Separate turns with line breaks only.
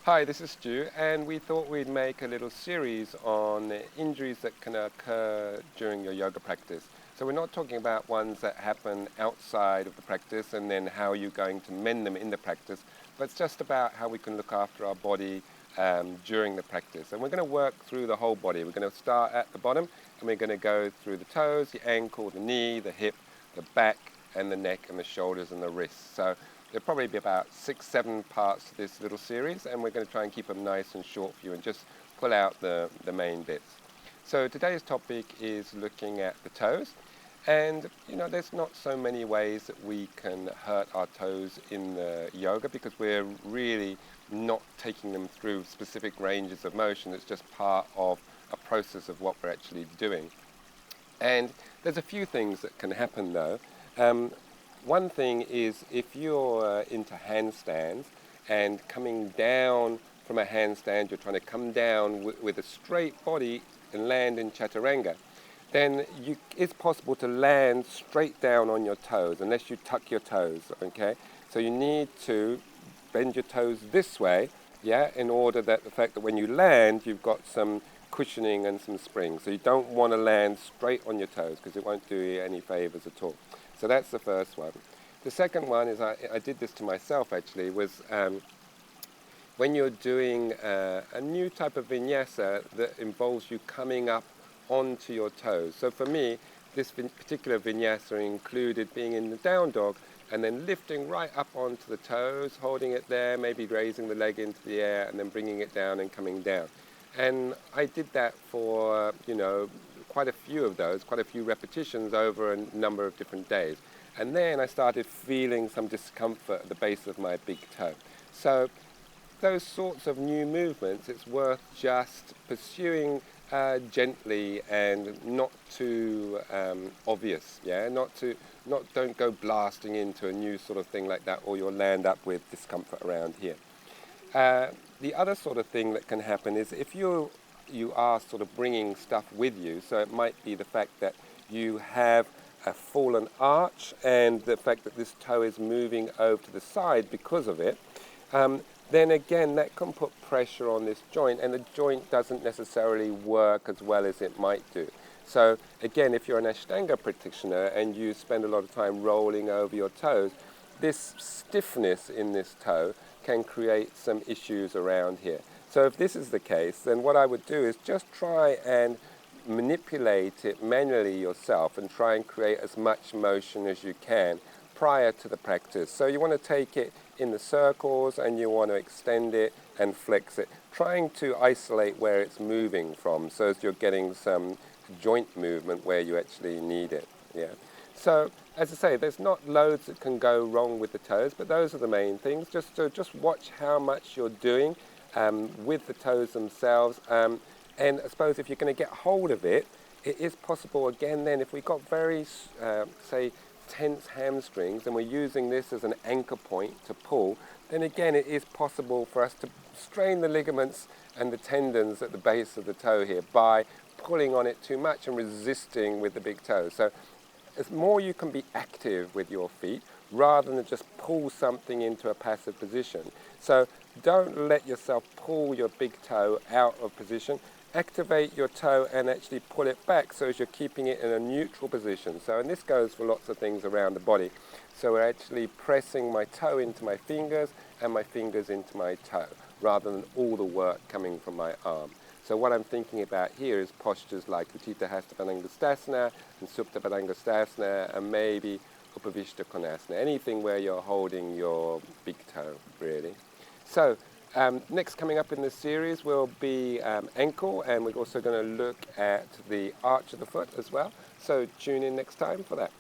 Hi, this is Stu, and we thought we'd make a little series on injuries that can occur during your yoga practice. So we're not talking about ones that happen outside of the practice and then how you're going to mend them in the practice, but it's just about how we can look after our body during the practice. And we're going to work through the whole body. We're going to start at the bottom, and we're going to go through the toes, the ankle, the knee, the hip, the back, and the neck, and the shoulders, and the wrists. So there'll probably be about 6-7 parts to this little series, and we're going to try and keep them nice and short for you and just pull out the main bits. So today's topic is looking at the toes. And, there's not so many ways that we can hurt our toes in the yoga because we're really not taking them through specific ranges of motion. It's just part of a process of what we're actually doing. And there's a few things that can happen though. One thing is if you're into handstands and coming down from a handstand, you're trying to come down with a straight body and land in chaturanga, then it's possible to land straight down on your toes unless you tuck your toes, okay? So you need to bend your toes this way, in order that the fact that when you land, you've got some cushioning and some spring. So you don't want to land straight on your toes because it won't do you any favors at all. So that's the first one. The second one is, I did this to myself actually, was when you're doing a new type of vinyasa that involves you coming up onto your toes. So for me, this particular vinyasa included being in the down dog and then lifting right up onto the toes, holding it there, maybe raising the leg into the air and then bringing it down and coming down. And I did that for, quite a few of those, quite a few repetitions over a number of different days. And then I started feeling some discomfort at the base of my big toe. So those sorts of new movements, it's worth just pursuing gently and not too obvious, don't go blasting into a new sort of thing like that, or you'll land up with discomfort around here. The other sort of thing that can happen is if you are sort of bringing stuff with you, so it might be the fact that you have a fallen arch and the fact that this toe is moving over to the side because of it, then again that can put pressure on this joint, and the joint doesn't necessarily work as well as it might do. So again, if you're an Ashtanga practitioner and you spend a lot of time rolling over your toes, this stiffness in this toe can create some issues around here. So if this is the case, then what I would do is just try and manipulate it manually yourself and try and create as much motion as you can prior to the practice. So you want to take it in the circles and you want to extend it and flex it, trying to isolate where it's moving from so as you're getting some joint movement where you actually need it. So as I say, there's not loads that can go wrong with the toes, but those are the main things. Just watch how much you're doing with the toes themselves. And I suppose if you're going to get hold of it, it is possible again then if we've got very, say, tense hamstrings and we're using this as an anchor point to pull, then again it is possible for us to strain the ligaments and the tendons at the base of the toe here by pulling on it too much and resisting with the big toe. So as more you can be active with your feet rather than just pull something into a passive position. So don't let yourself pull your big toe out of position. Activate your toe and actually pull it back so as you're keeping it in a neutral position. So, and this goes for lots of things around the body. So we're actually pressing my toe into my fingers and my fingers into my toe rather than all the work coming from my arm. So what I'm thinking about here is postures like Utthita Hasta Padangusthasana and Supta Padangusthasana and maybe Upavishta Konasana, anything where you're holding your big toe, really. So next coming up in this series will be ankle, and we're also going to look at the arch of the foot as well. So tune in next time for that.